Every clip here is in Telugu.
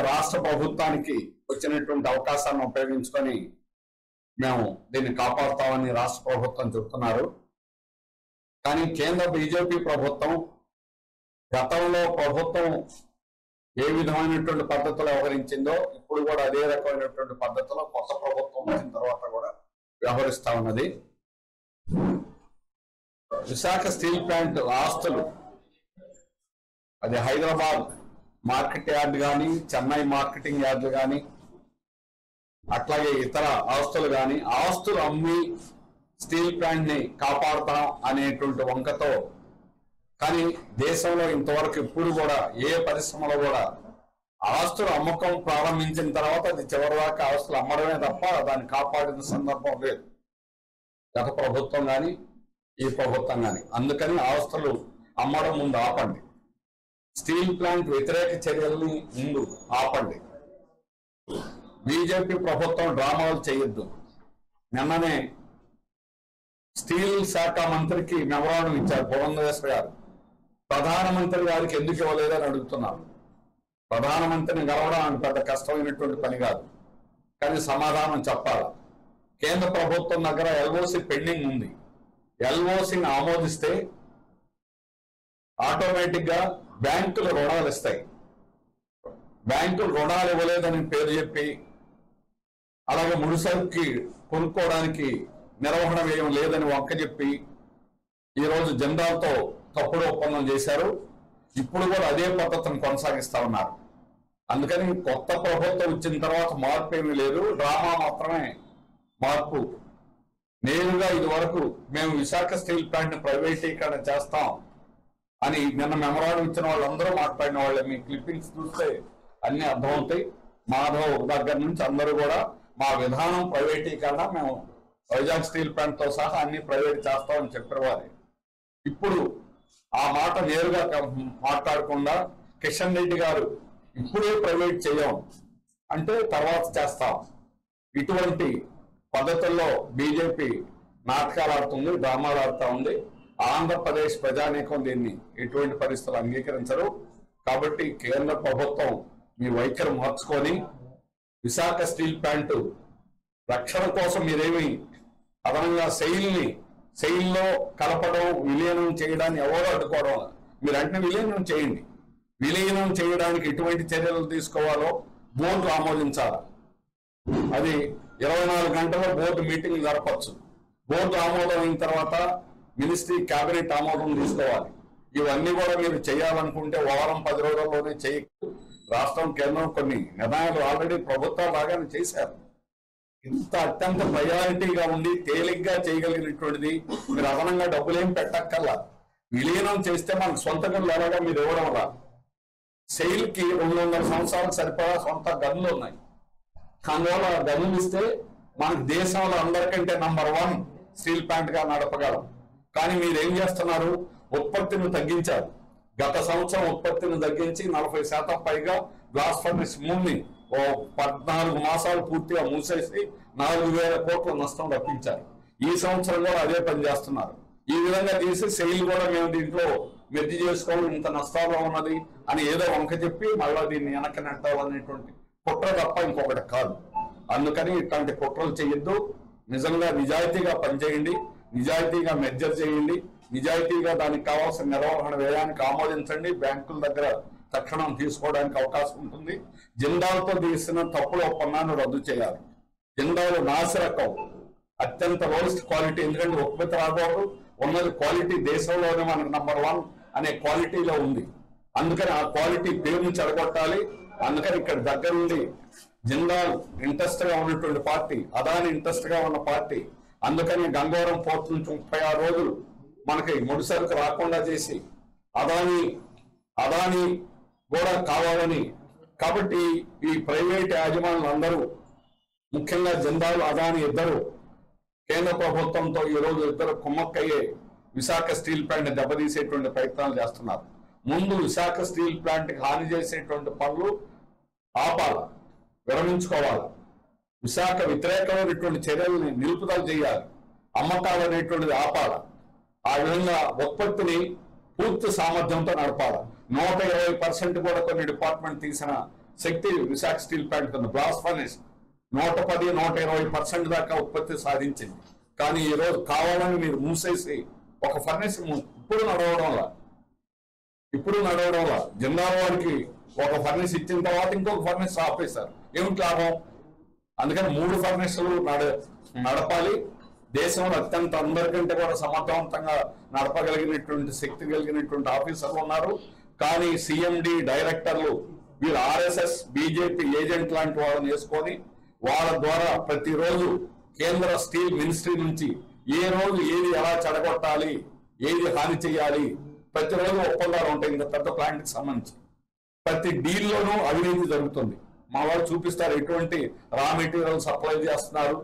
రాష్ట్ర ప్రభుత్వానికి వచ్చినటువంటి అవకాశాన్ని ఉపయోగించుకొని మేము దీన్ని కాపాడుతామని రాష్ట్ర ప్రభుత్వం చెబుతున్నారు. కానీ కేంద్ర బీజేపీ ప్రభుత్వం గతంలో ప్రభుత్వం ఏ విధమైనటువంటి పద్ధతులు వ్యవహరించిందో ఇప్పుడు కూడా అదే రకమైనటువంటి పద్ధతిలో కొత్త ప్రభుత్వం వచ్చిన తర్వాత కూడా వ్యవహరిస్తా ఉన్నది. విశాఖ స్టీల్ ప్లాంట్ ఆస్తులు, అది హైదరాబాద్ మార్కెట్ యార్డ్ కానీ, చెన్నై మార్కెటింగ్ యార్డులు కానీ, అట్లాగే ఇతర ఆస్తులు కానీ, ఆస్తులు అమ్మి స్టీల్ ప్లాంట్ ని కాపాడుతాం అనేటువంటి వంకతో, కానీ దేశంలో ఇంతవరకు ఇప్పుడు కూడా ఏ పరిశ్రమలో కూడా ఆస్తులు అమ్మకం ప్రారంభించిన తర్వాత అది చివరిదాకా ఆస్తులు అమ్మడమే తప్ప దాన్ని కాపాడిన సందర్భం లేదు, గత ప్రభుత్వం కానీ ఈ ప్రభుత్వం కానీ. అందుకని ఆస్తులు అమ్మడం ముందు ఆపండి, స్టీల్ ప్లాంట్ వ్యతిరేక చర్యల్ని ముందు ఆపండి. బీజేపీ ప్రభుత్వం డ్రామాలు చేయొద్దు. నిన్ననే స్టీల్ శాఖ మంత్రికి మెమరాండం ఇచ్చారు పురంధరేశ్వర గారు. ప్రధానమంత్రి గారికి ఎందుకు ఇవ్వలేదని అడుగుతున్నారు. ప్రధానమంత్రిని గెలవడం పెద్ద కష్టమైనటువంటి పని కాదు, కానీ సమాధానం చెప్పాలి. కేంద్ర ప్రభుత్వం దగ్గర ఎల్ఓసి పెండింగ్ ఉంది. ఎల్ఓసిని ఆమోదిస్తే ఆటోమేటిక్ గా బ్యాంకులు రుణాలు ఇస్తాయి. బ్యాంకులు రుణాలు ఇవ్వలేదని పేరు చెప్పి, అలాగే ముడిసరుకి కొనుక్కోవడానికి నిర్వహణ వ్యయం లేదని వంక చెప్పి ఈరోజు జిందాల్తో తప్పుడు ఒప్పందం చేశారు. ఇప్పుడు కూడా అదే పద్ధతిని కొనసాగిస్తా ఉన్నారు. అందుకని కొత్త ప్రభుత్వం వచ్చిన తర్వాత మార్పు ఏమీ లేదు, డ్రామా మాత్రమే మార్పు. నేరుగా ఇది వరకు మేము విశాఖ స్టీల్ ప్లాంట్ ని ప్రైవేటీకరణ చేస్తాం అని నిన్న మెమరాండం ఇచ్చిన వాళ్ళందరూ మాట్లాడిన వాళ్ళే. మీ క్లిప్పింగ్స్ చూస్తే అన్ని అర్థమవుతాయి. మాధవ్ దగ్గర నుంచి అందరూ కూడా మా విధానం ప్రైవేటీకరణ, మేము వైజాగ్ స్టీల్ ప్లాంట్ తో సహా అన్ని ప్రైవేట్ చేస్తామని చెప్పేవారు. ఇప్పుడు ఆ మాట నేరుగా మాట్లాడకుండా కిషన్ రెడ్డి గారు ఇప్పుడే ప్రైవేట్ చేయం అంటే తర్వాత చేస్తాం, ఇటువంటి పద్ధతుల్లో బీజేపీ నాటకాలు ఆడుతుంది, డ్రామాలు ఆడుతూ ఉంది. ఆంధ్రప్రదేశ్ ప్రజానీకం దీన్ని ఎటువంటి పరిస్థితులు అంగీకరించరు. కాబట్టి కేంద్ర ప్రభుత్వం మీ వైఖరి మార్చుకొని విశాఖ స్టీల్ ప్లాంట్ రక్షణ కోసం మీరేమి అదనంగా సెయిల్లో కలపడం, విలీనం చేయడాన్ని ఎవరో అడ్డుకోవడం, మీరు అంటే విలీనం చేయండి. విలీనం చేయడానికి ఎటువంటి చర్యలు తీసుకోవాలో బోర్డు ఆమోదించాలి. అది 24 గంటల్లో బోర్డు మీటింగ్ జరపచ్చు. బోర్డు ఆమోదం అయిన తర్వాత మినిస్ట్రీ క్యాబినెట్ ఆమోదం తీసుకోవాలి. ఇవన్నీ కూడా మీరు చేయాలనుకుంటే వారం 10 రోజుల్లోనే చేయకు. రాష్ట్రం కేంద్రం కొన్ని నిర్ణయాలు ఆల్రెడీ ప్రభుత్వాలు బాగానే చేశారు. ఇంత అత్యంత ప్రయారిటీగా ఉండి తేలిగ్గా చేయగలిగినటువంటిది మీరు అదనంగా డబ్బులేం పెట్టక్కర్లా. విలీనం చేస్తే మనకు సొంత గనులు ఎలాగా మీరు ఇవ్వడం రా. సెయిల్ కి 200 సంవత్సరాలకు సరిపడా సొంత గనులు ఉన్నాయి. అందువల్ల గనులు ఇస్తే మనకు దేశంలో అందరికంటే నంబర్ 1 స్టీల్ ప్లాంట్ గా నడపగలం. కానీ మీరు ఏం చేస్తున్నారు, ఉత్పత్తిని తగ్గించారు. గత సంవత్సరం ఉత్పత్తిని తగ్గించి 40% పైగా గ్లాస్ ఫర్నిష్ మూవ్ని 14 మాసాలు పూర్తిగా మూసేసి 4,000 కోట్ల నష్టం రప్పించారు. ఈ సంవత్సరం కూడా అదే పని చేస్తున్నారు. ఈ విధంగా తీసి సెయిల్ కూడా మేము దీంట్లో మెర్జి చేసుకోవడం ఇంత నష్టాల్లో ఉన్నది అని ఏదో వంక చెప్పి మళ్ళా దీన్ని వెనక్కి నెట్టాలనేటువంటి కుట్ర తప్ప ఇంకొకటి కాదు. అందుకని ఇట్లాంటి కుట్రలు చేయొద్దు. నిజంగా నిజాయితీగా పనిచేయండి, నిజాయితీగా మెర్జర్ చేయండి, నిజాయితీగా దానికి కావాల్సిన నిర్వహణ వ్యయానికి ఆమోదించండి. బ్యాంకుల దగ్గర తక్షణం తీసుకోవడానికి అవకాశం ఉంటుంది. జిందాల్తో తీసిన తప్పుడు ఒప్పందాన్ని రద్దు చేయాలి. జిందాల్ నాసిరకం, అత్యంత లోయెస్ట్ క్వాలిటీ. ఎందుకంటే ఉత్పత్తి రాబోదు ఉన్నది క్వాలిటీ దేశంలోనే మనకు నంబర్ 1 అనే క్వాలిటీలో ఉంది. అందుకని ఆ క్వాలిటీ పేరుని చెడగొట్టాలి. అందుకని ఇక్కడ దగ్గర నుండి జిందాల్ ఇంట్రెస్ట్ గా ఉన్నటువంటి పార్టీ, అదాని ఇంట్రెస్ట్ గా ఉన్న పార్టీ. అందుకని గంగవరం పోర్ట్ నుంచి 36 రోజులు మనకి ముడిసరుకు రాకుండా చేసి అదాని కూడా కావాలని. కాబట్టి ఈ ప్రైవేట్ యాజమానులు అందరూ, ముఖ్యంగా జిందాల్ అదాని ఇద్దరు కేంద్ర ప్రభుత్వంతో ఈరోజు ఇద్దరు కుమ్మక్కయ్యే విశాఖ స్టీల్ ప్లాంట్ దెబ్బతీసేటువంటి ప్రయత్నాలు చేస్తున్నారు. ముందు విశాఖ స్టీల్ ప్లాంట్ కి హాని చేసేటువంటి పనులు ఆపాల, విరమించుకోవాలి. విశాఖ వ్యతిరేకమైనటువంటి చర్యల్ని నిలుపుదల చేయాలి. అమ్మకాలు అనేటువంటిది ఆపాల. ఆ విధంగా ఉత్పత్తిని పూర్తి సామర్థ్యంతో నడపాలి. 120% కూడా కొన్ని డిపార్ట్మెంట్ తీసిన శక్తి విశాఖ స్టీల్ ప్లాంట్ ఉంది. బ్లాస్ట్ ఫర్నేస్ 110-120% దాకా ఉత్పత్తి సాధించింది. కానీ ఈ రోజు కావాలని మీరు మూసేసి ఒక ఫర్నేస్ ఇప్పుడు నడవడంలా జిందాల్ వారికి ఒక ఫర్నేస్ ఇచ్చిన తర్వాత ఇంకొక ఫర్నేస్ ఆపేశారు. ఏమిటి లాభం? అందుకని 3 ఫర్నేస్లు నడపాలి. దేశంలో అత్యంత అందరికంటే కూడా సమర్థవంతంగా నడపగలిగినటువంటి శక్తి కలిగినటువంటి ఆఫీసర్లు ఉన్నారు. కానీ సిఎండి డైరెక్టర్లు వీళ్ళు ఆర్ఎస్ఎస్ బీజేపీ ఏజెంట్ లాంటి వాళ్ళని వేసుకొని వాళ్ళ ద్వారా ప్రతిరోజు కేంద్ర స్టీల్ మినిస్ట్రీ నుంచి ఏ రోజు ఏది ఎలా చెడగొట్టాలి, ఏది హాని చేయాలి, ప్రతిరోజు ఒప్పందాలు ఉంటాయి. ఇంత పెద్ద ప్లాంట్కి సంబంధించి ప్రతి డీల్లోనూ అవినీతి జరుగుతుంది. మా వాళ్ళు చూపిస్తారు ఎటువంటి రా మెటీరియల్ సప్లై చేస్తున్నారు.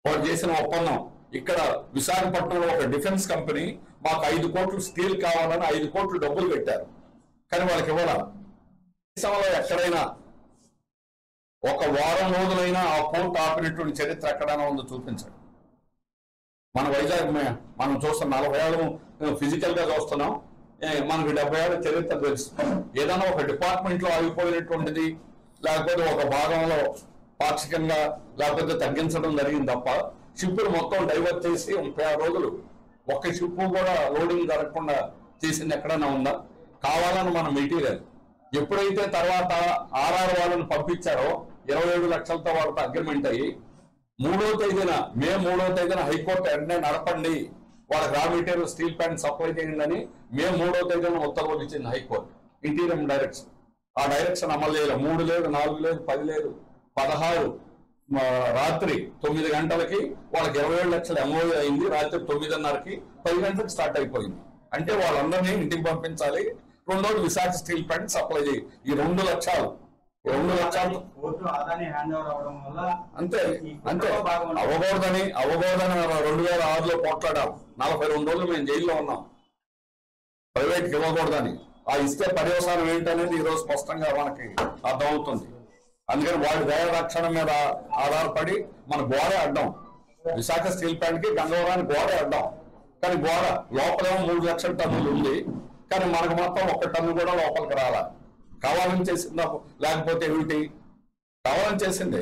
వాళ్ళు చేసిన ఒప్పందం ఇక్కడ విశాఖపట్నంలో ఒక డిఫెన్స్ కంపెనీ మాకు 5 కోట్లు స్టీల్ కావాలని 5 కోట్లు డబ్బులు పెట్టారు. కానీ వాళ్ళకి ఇవ్వాల. దేశంలో ఎక్కడైనా ఒక వారం రోజులైనా ఆ కోర్టు ఆపినటువంటి చరిత్ర ఎక్కడైనా ఉందో చూపించండి. మన వైజాగ్ మనం చూస్తాం 40 ఏళ్ళు ఫిజికల్ గా చూస్తున్నాం. మనకి 70 ఏళ్ళ చరిత్ర తెలుసు. ఏదైనా ఒక డిపార్ట్మెంట్ లో ఆగిపోయినటువంటిది లేకపోతే ఒక భాగంలో పాక్షికంగా లేకపోతే తగ్గించడం జరిగింది తప్ప షిప్పులు మొత్తం డైవర్ట్ చేసి 36 రోజులు ఒక్క షిప్పు కూడా లోడింగ్ జరగకుండా చేసింది ఎక్కడైనా ఉందా? కావాలని మన మెటీరియల్ ఎప్పుడైతే తర్వాత ఆర్ఆర్ వాళ్ళని పంపించారో 27 లక్షలతో వాళ్ళతో అగ్రిమెంట్ అయ్యి మే 3వ తేదీన హైకోర్టు వెంటనే నడపండి, వాళ్ళకి raw material steel plant supply చేయండి మే 3వ తేదీన ఉత్తర్వులు ఇచ్చింది హైకోర్టు. Interim direction. ఆ డైరెక్షన్ అమలు చేయలేదు. 3 లేదు, 4 లేదు, 10 లేదు, 16 రాత్రి 9 గంటలకి వాళ్ళకి 27 లక్షలు ఎంఓయూ అయింది. రాత్రి 9:30కి 10 గంటలకు స్టార్ట్ అయిపోయింది. అంటే వాళ్ళందరినీ ఇంటికి పంపించాలి. రెండోది విశాఖ స్టీల్ ప్లాంట్ సప్లై చేయి. ఈ 2 లక్షలు అంతే అవ్వకూడదని 2006లో పోట్లాడాం. 42 రోజులు మేము జైల్లో ఉన్నాం ప్రైవేట్కి ఇవ్వకూడదని. ఆ ఇస్తే పర్యవసానం ఏంటనేది ఈరోజు స్పష్టంగా మనకి అర్థమవుతుంది. అందుకని వాడి దయ రక్షణ మీద ఆధారపడి మన గోడే అడ్డం. విశాఖ స్టీల్ ప్లాంట్ కి గంగవరానికి గోడే అడ్డం. కానీ గోడ లోపలేమో 3 లక్షల టన్నులు ఉంది. కానీ మనకు మొత్తం 1 టన్ను కూడా లోపలికి రాలా. కావాలని చేసిందా లేకపోతే ఏమిటి? కావాలని చేసిందే.